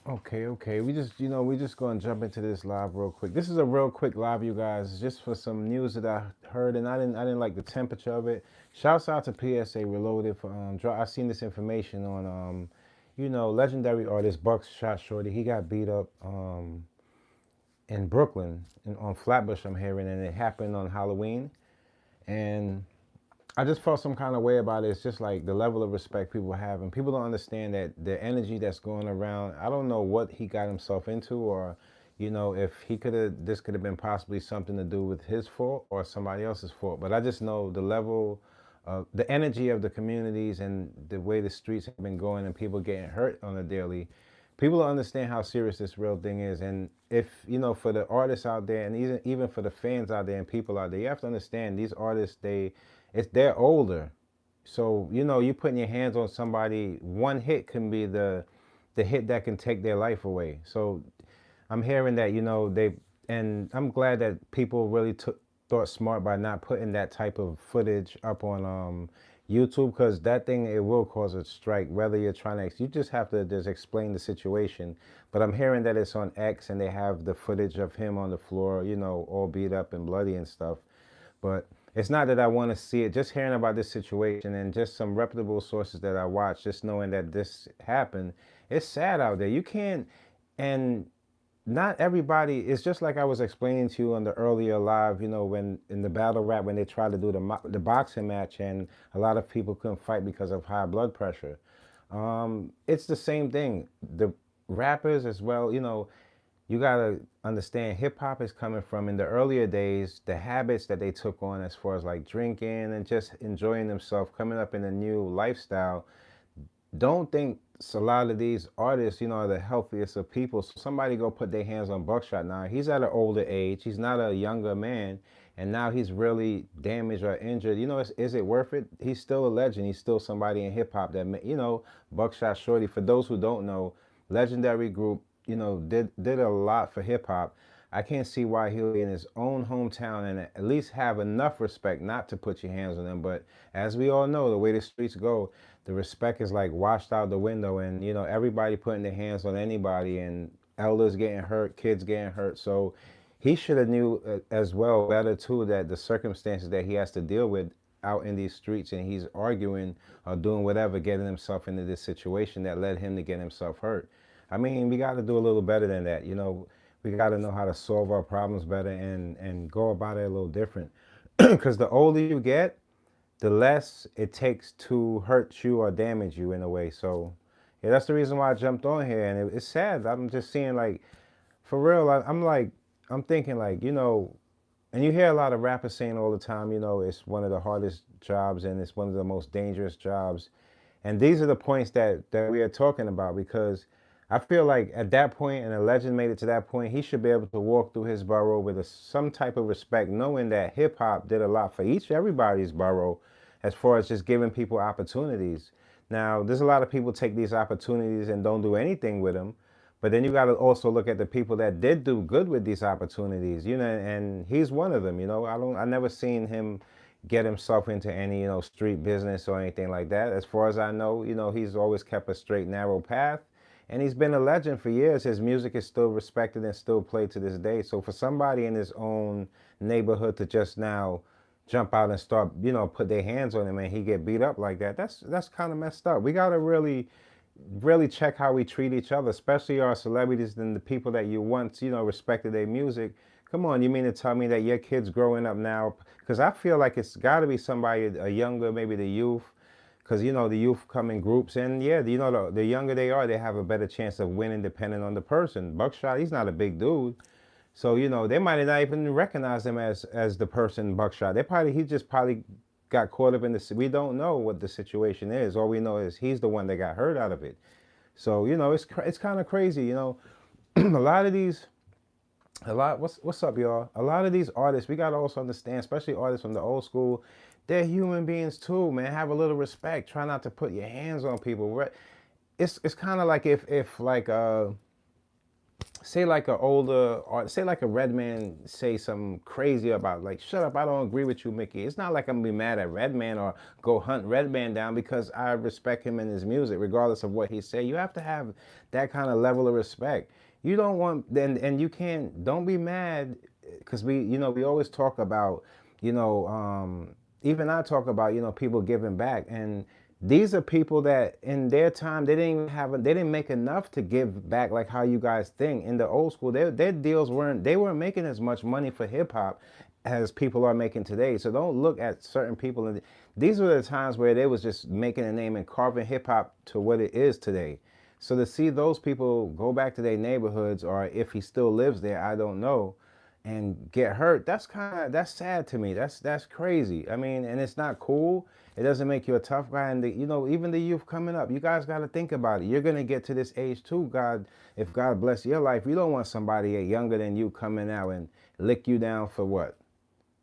Okay. We just gonna jump into this live real quick. This is a real quick live, you guys, just for some news that I heard, and I didn't like the temperature of it. Shouts out to PSA Reloaded for I seen this information on legendary artist Buckshot Shorty. He got beat up in Brooklyn on Flatbush. I'm hearing, and it happened on Halloween, and I just felt some kind of way about it. It's just like the level of respect people have, and people don't understand that the energy that's going around. I don't know what he got himself into, or if this could have been possibly something to do with his fault or somebody else's fault. But I just know the level of the energy of the communities and the way the streets have been going, and people getting hurt on a daily. People don't understand how serious this real thing is, and if for the artists out there, and even for the fans out there and people out there, you have to understand these artists, they're older. So, you putting your hands on somebody, one hit can be the hit that can take their life away. So I'm hearing that, and I'm glad that people really thought smart by not putting that type of footage up on YouTube, because that thing, it will cause a strike, whether you're trying to, you just have to just explain the situation. But I'm hearing that it's on X and they have the footage of him on the floor, all beat up and bloody and stuff. But it's not that I want to see it. Just hearing about this situation and just some reputable sources that I watch, just knowing that this happened, it's sad out there. You can't, and not everybody. It's just like I was explaining to you on the earlier live, when in the battle rap, when they tried to do the boxing match, and a lot of people couldn't fight because of high blood pressure. It's the same thing. The rappers as well, you gotta understand, hip hop is coming from, in the earlier days, the habits that they took on as far as like drinking and just enjoying themselves, coming up in a new lifestyle. Don't think a lot of these artists, are the healthiest of people. So somebody go put their hands on Buckshot now. He's at an older age. He's not a younger man. And now he's really damaged or injured. Is it worth it? He's still a legend. He's still somebody in hip hop that, Buckshot Shorty. For those who don't know, legendary group, did a lot for hip hop. I can't see why he'll be in his own hometown and at least have enough respect not to put your hands on him. But as we all know, the way the streets go, the respect is like washed out the window, and everybody putting their hands on anybody, and elders getting hurt, kids getting hurt. So he should have knew as well better too, that the circumstances that he has to deal with out in these streets, and he's arguing or doing whatever, getting himself into this situation that led him to get himself hurt. I mean, we got to do a little better than that. We got to know how to solve our problems better and go about it a little different. Because the older you get, the less it takes to hurt you or damage you in a way. So yeah, that's the reason why I jumped on here, and it's sad. I'm just seeing, like, for real. I'm thinking, like, and you hear a lot of rappers saying all the time, it's one of the hardest jobs and it's one of the most dangerous jobs. And these are the points that we are talking about, because I feel like at that point, and a legend made it to that point, he should be able to walk through his borough with some type of respect, knowing that hip hop did a lot for everybody's borough, as far as just giving people opportunities. Now, there's a lot of people take these opportunities and don't do anything with them. But then you got to also look at the people that did do good with these opportunities, and he's one of them. I never seen him get himself into any, street business or anything like that. As far as I know, he's always kept a straight, narrow path. And he's been a legend for years. His music is still respected and still played to this day. So for somebody in his own neighborhood to just now jump out and start, put their hands on him and he get beat up like that, that's kind of messed up. We got to really check how we treat each other, especially our celebrities and the people that you once, respected their music. Come on, you mean to tell me that your kids growing up now, because I feel like it's got to be somebody, a younger, maybe the youth, because the youth come in groups, and yeah, the younger they are, they have a better chance of winning depending on the person. Buckshot, he's not a big dude, so they might not even recognize him as the person Buckshot. He just probably got caught up in this. We don't know what the situation is. All we know is he's the one that got hurt out of it. So it's kind of crazy. A lot of these, what's up, y'all? A lot of these artists, we gotta also understand, especially artists from the old school, they're human beings too, man. Have a little respect. Try not to put your hands on people. It's kind of like if like say like a older, or say like a Redman say something crazy about, like, shut up, I don't agree with you, Mickey. It's not like I'm gonna be mad at Redman or go hunt Redman down, because I respect him and his music regardless of what he say. You have to have that kind of level of respect. You don't want, and you can't, don't be mad, because we, we always talk about, you know even I talk about, people giving back. And these are people that in their time they didn't even have they didn't make enough to give back like how you guys think. In the old school, their deals weren't, they weren't making as much money for hip hop as people are making today. So don't look at certain people, and these were the times where they was just making a name and carving hip hop to what it is today. So to see those people go back to their neighborhoods, or if he still lives there, I don't know, and get hurt, that's sad to me. That's crazy. I mean, and it's not cool. It doesn't make you a tough guy. And even the youth coming up, you guys got to think about it. You're gonna get to this age too. If God bless your life, you don't want somebody younger than you coming out and lick you down for what?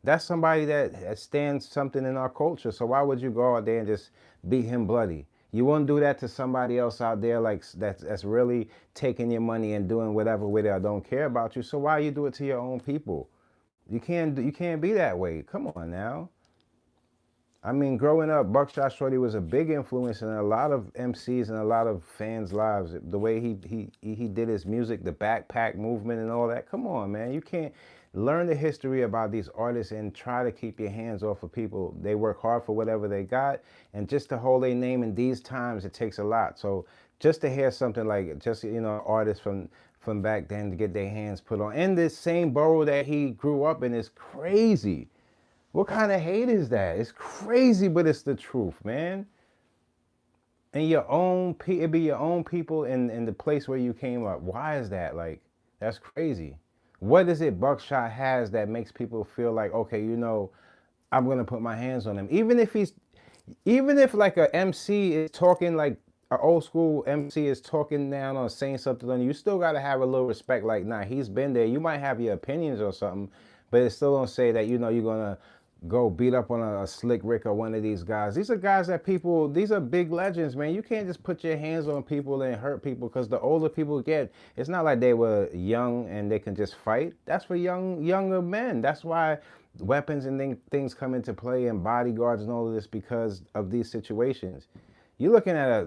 That's somebody that stands something in our culture. So why would you go out there and just beat him bloody? You won't do that to somebody else out there, like that's really taking your money and doing whatever with it, or don't care about you. So why you do it to your own people? You can't be that way. Come on now. I mean, growing up, Buckshot Shorty was a big influence in a lot of MCs and a lot of fans' lives. The way he did his music, the backpack movement and all that. Come on, man. You can't learn the history about these artists and try to keep your hands off of people. They work hard for whatever they got, and just to hold their name in these times, it takes a lot. So just to hear something like, just, artists from back then to get their hands put on, in this same borough that he grew up in, is crazy. What kind of hate is that? It's crazy, but it's the truth, man. And it be your own people in the place where you came up. Why is that? Like, that's crazy. What is it Buckshot has that makes people feel like, okay, I'm gonna put my hands on him? Even if like a MC is talking, like an old school MC is talking down or saying something on you, you still gotta have a little respect. Like, nah, he's been there. You might have your opinions or something, but it still don't say that, you're gonna go beat up on a Slick Rick or one of these guys. These are guys that these are big legends, man. You can't just put your hands on people and hurt people, because the older people get, it's not like they were young and they can just fight. That's for younger men. That's why weapons and things come into play, and bodyguards and all of this, because of these situations. You're looking at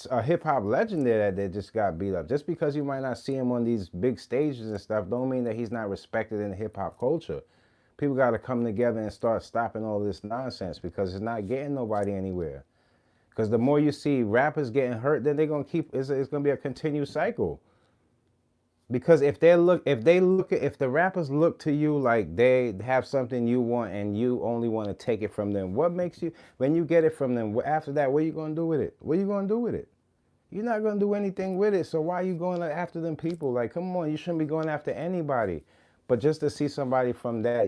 a hip hop legend there that just got beat up. Just because you might not see him on these big stages and stuff, don't mean that he's not respected in the hip hop culture. People got to come together and start stopping all this nonsense, because it's not getting nobody anywhere. Because the more you see rappers getting hurt, then they're gonna it's gonna be a continued cycle. Because if the rappers look to you like they have something you want, and you only want to take it from them, what makes you, when you get it from them, after that, what are you gonna do with it? What are you gonna do with it? You're not gonna do anything with it. So why are you going after them people? Like, come on, you shouldn't be going after anybody. But just to see somebody from that,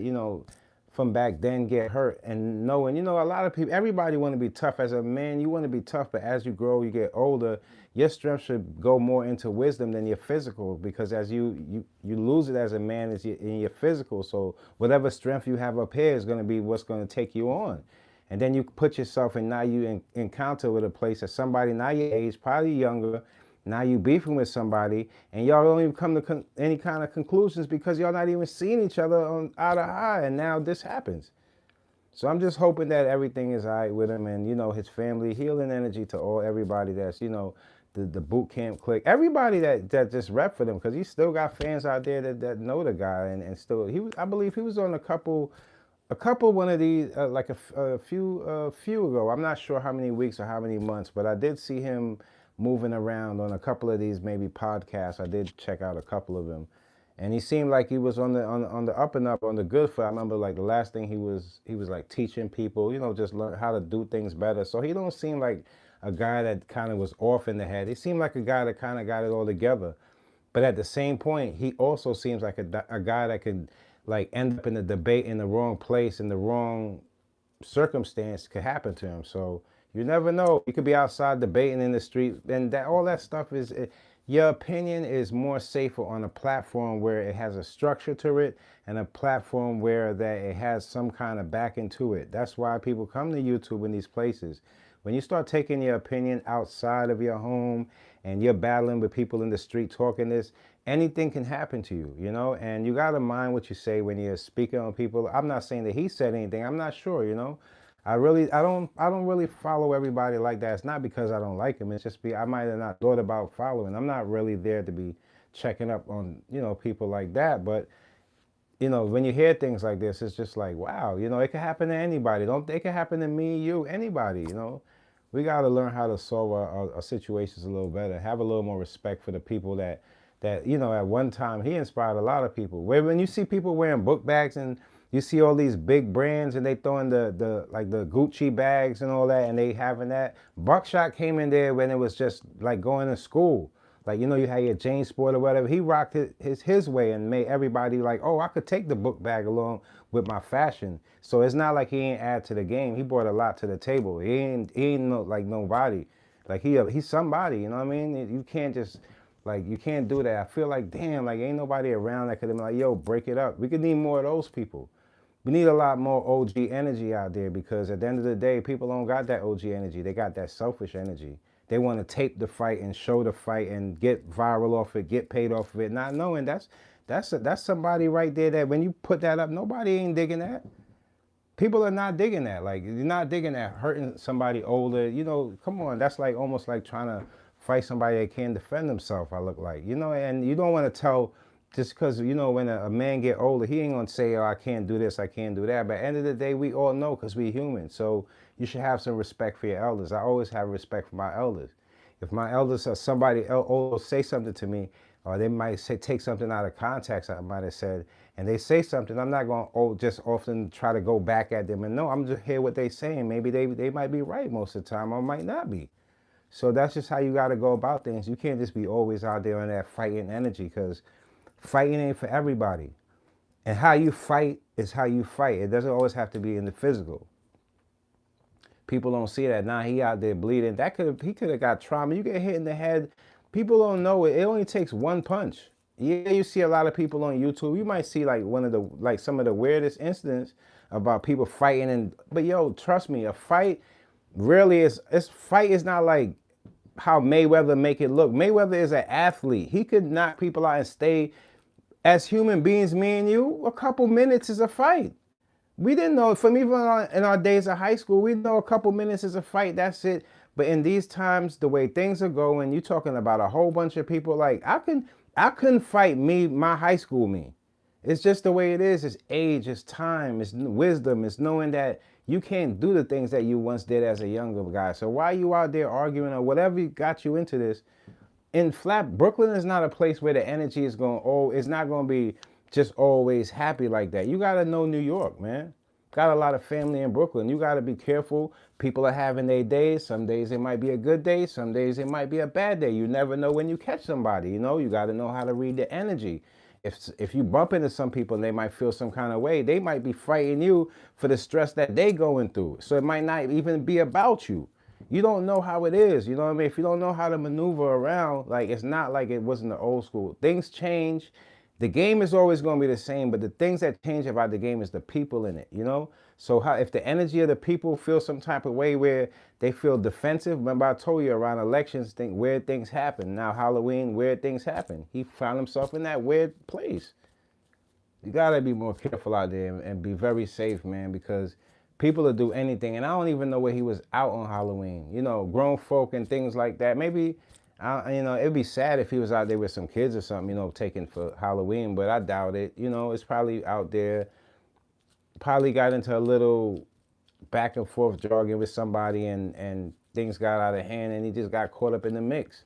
from back then get hurt, and knowing, a lot of people, everybody want to be tough. As a man, you want to be tough, but as you grow, you get older, your strength should go more into wisdom than your physical, because as you lose it as a man is in your physical. So whatever strength you have up here is going to be what's going to take you on. And then you put yourself in, now you encounter with a place that somebody now your age, probably younger, now you beefing with somebody, and y'all don't even come to any kind of conclusions, because y'all not even seeing each other on eye to eye, and now this happens. So I'm just hoping that everything is all right with him, and his family. Healing energy to everybody that's the Boot Camp Clik, everybody that just rep for them, because he still got fans out there that know the guy, and still I believe he was on a couple one of these like a few ago. I'm not sure how many weeks or how many months, but I did see him moving around on a couple of these maybe podcasts. I did check out a couple of them, and he seemed like he was on the up and up, on the good foot. I remember like the last thing he was like teaching people, just learn how to do things better. So he don't seem like a guy that kind of was off in the head. He seemed like a guy that kind of got it all together. But at the same point, he also seems like a guy that could like end up in a debate in the wrong place, in the wrong circumstance could happen to him. So you never know. You could be outside debating in the street, and all that stuff is, your opinion is more safer on a platform where it has a structure to it, and a platform where that it has some kind of backing to it. That's why people come to YouTube in these places. When you start taking your opinion outside of your home and you're battling with people in the street talking this, anything can happen to you, you know? And you got to mind what you say when you're speaking on people. I'm not saying that he said anything. I'm not sure, you know? I don't really follow everybody like that. It's not because I don't like him. It's just I might have not thought about following. I'm not really there to be checking up on, you know, people like that. But you know, when you hear things like this, it's just like, wow, you know, it could happen to anybody. Don't It could happen to me, you, anybody, you know. We got to learn how to solve our situations a little better. Have a little more respect for the people that you know, at one time he inspired a lot of people. When you see people wearing book bags and you see all these big brands and they throwing the like the Gucci bags and all that and they having that. Buckshot came in there when it was just like going to school. Like, you know, you had your Jane Sport or whatever. He rocked his way and made everybody like, oh, I could take the book bag along with my fashion. So it's not like he ain't add to the game. He brought a lot to the table. He ain't no, like nobody. Like he's somebody, you know what I mean? You can't just, like, you can't do that. I feel like, damn, like ain't nobody around that could have been like, yo, break it up. We could need more of those people. We need a lot more OG energy out there because at the end of the day, people don't got that OG energy. They got that selfish energy. They want to tape the fight and show the fight and get viral off it, get paid off of it, not knowing that's somebody right there that when you put that up, nobody ain't digging that. People are not digging that. Like, you're not digging that hurting somebody older. You know, come on, that's like almost like trying to fight somebody that can't defend himself, I look like. You know, and you don't want to tell just because, you know, when a man get older, he ain't going to say, oh, I can't do this, I can't do that. But at the end of the day, we all know because we human. So you should have some respect for your elders. I always have respect for my elders. If my elders or somebody else say something to me, or they might say take something out of context, I might have said, and they say something, I'm not going to just often try to go back at them. And no, I'm just hear what they saying. Maybe they might be right most of the time, or might not be. So that's just how you got to go about things. You can't just be always out there on that fighting energy because fighting ain't for everybody. And how you fight is how you fight. It doesn't always have to be in the physical. People don't see that. Now he out there bleeding. He could have got trauma. You get hit in the head. People don't know it. It only takes one punch. Yeah, you see a lot of people on YouTube. You might see like some of the weirdest incidents about people fighting but yo, trust me, a fight really fight is not like how Mayweather make it look. Mayweather is an athlete. He could knock people out and stay. As human beings, me and you, a couple minutes is a fight. We didn't know, from even in our days of high school, we know a couple minutes is a fight, that's it. But in these times, the way things are going, you're talking about a whole bunch of people. Like, I couldn't fight my high school me. It's just the way it is. It's age, it's time, it's wisdom, it's knowing that you can't do the things that you once did as a younger guy. So why are you out there arguing or whatever got you into this? Brooklyn is not a place where the energy is it's not going to be just always happy like that. You got to know New York, man. Got a lot of family in Brooklyn. You got to be careful. People are having their days. Some days it might be a good day. Some days it might be a bad day. You never know when you catch somebody, you know. You got to know how to read the energy. If you bump into some people and they might feel some kind of way, they might be fighting you for the stress that they going through. So it might not even be about you. You don't know how it is, you know what I mean? If you don't know how to maneuver around, like, it's not like it wasn't the old school. Things change. The game is always going to be the same, but the things that change about the game is the people in it, you know? So if the energy of the people feel some type of way where they feel defensive, remember I told you around elections, weird things happen. Now Halloween, weird things happen. He found himself in that weird place. You got to be more careful out there and be very safe, man, because people will do anything. And I don't even know where he was out on Halloween. You know, grown folk and things like that. Maybe, you know, it'd be sad if he was out there with some kids or something, you know, taken for Halloween. But I doubt it. You know, it's probably out there. Probably got into a little back and forth jargon with somebody and things got out of hand and he just got caught up in the mix.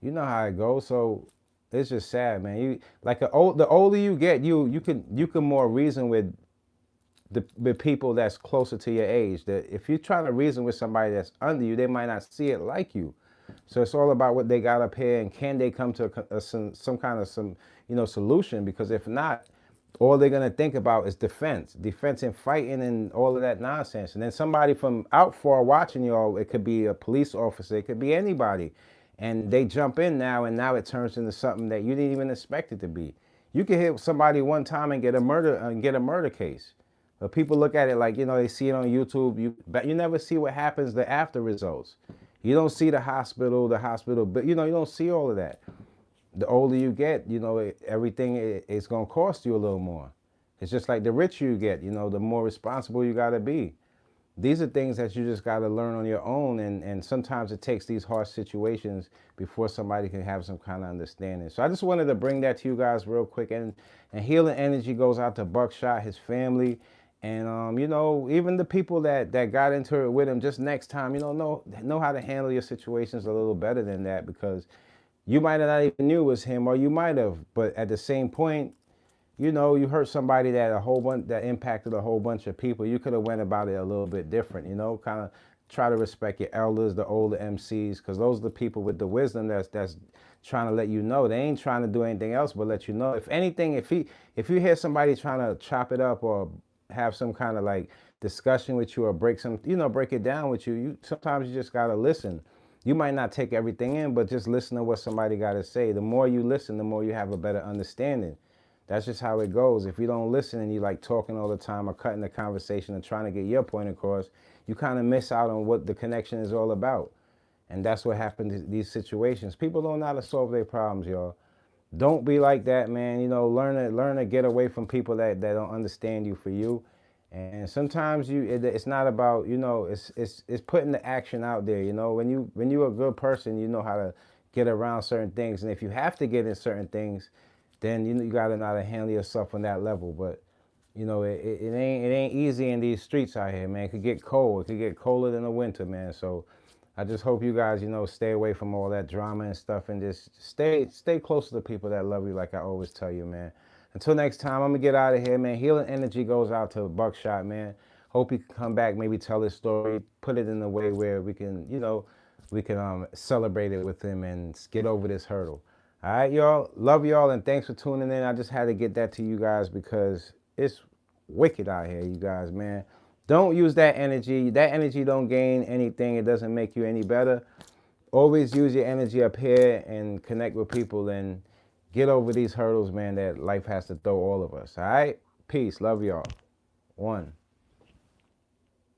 You know how it goes. So it's just sad, man. You like the older you get, you can more reason with the people that's closer to your age. That if you're trying to reason with somebody that's under you, they might not see it like you. So it's all about what they got up here and can they come to some kind of you know, solution, because if not, all they're gonna think about is defense and fighting and all of that nonsense. And then somebody from out far watching y'all, it could be a police officer, it could be anybody, and they jump in now, and now it turns into something that you didn't even expect it to be. You could hit somebody one time and get a murder case. But people look at it like, you know, they see it on YouTube, but you never see what happens, the after results. You don't see the hospital, but you know, you don't see all of that. The older you get, you know, everything it's gonna cost you a little more. It's just like the richer you get, you know, the more responsible you gotta be. These are things that you just gotta learn on your own, and sometimes it takes these harsh situations before somebody can have some kind of understanding. So I just wanted to bring that to you guys real quick, and healing energy goes out to Buckshot, his family, and you know, even the people that got into it with him. Just next time, you know how to handle your situations a little better than that, because you might have not even knew it was him, or you might have, but at the same point, you know, you hurt somebody that impacted a whole bunch of people. You could have went about it a little bit different, you know, kind of try to respect your elders, the older MCs, because those are the people with the wisdom that's trying to let you know. They ain't trying to do anything else but let you know. If anything, if you hear somebody trying to chop it up or have some kind of like discussion with you or break it down with you, sometimes you just gotta listen. You might not take everything in, but just listen to what somebody got to say. The more you listen, the more you have a better understanding. That's just how it goes. If you don't listen and you like talking all the time or cutting the conversation and trying to get your point across, you kind of miss out on what the connection is all about. And that's what happens in these situations. People don't know how to solve their problems, y'all. Don't be like that, man. You know, learn to get away from people that don't understand you for you. And sometimes it's not about, you know, it's putting the action out there. You know, when you're a good person, you know how to get around certain things. And if you have to get in certain things, then you gotta know how to handle yourself on that level. But you know, it ain't easy in these streets out here, man. It could get cold. It could get colder than the winter, man. So I just hope you guys, you know, stay away from all that drama and stuff, and just stay close to the people that love you, like I always tell you, man. Until next time, I'm gonna get out of here, man. Healing energy goes out to Buckshot, man. Hope he can come back, maybe tell his story, put it in a way where we can, you know, celebrate it with him and get over this hurdle. All right, y'all. Love y'all, and thanks for tuning in. I just had to get that to you guys because it's wicked out here, you guys, man. Don't use that energy. That energy don't gain anything. It doesn't make you any better. Always use your energy up here and connect with people and get over these hurdles, man, that life has to throw all of us. All right? Peace. Love y'all. One.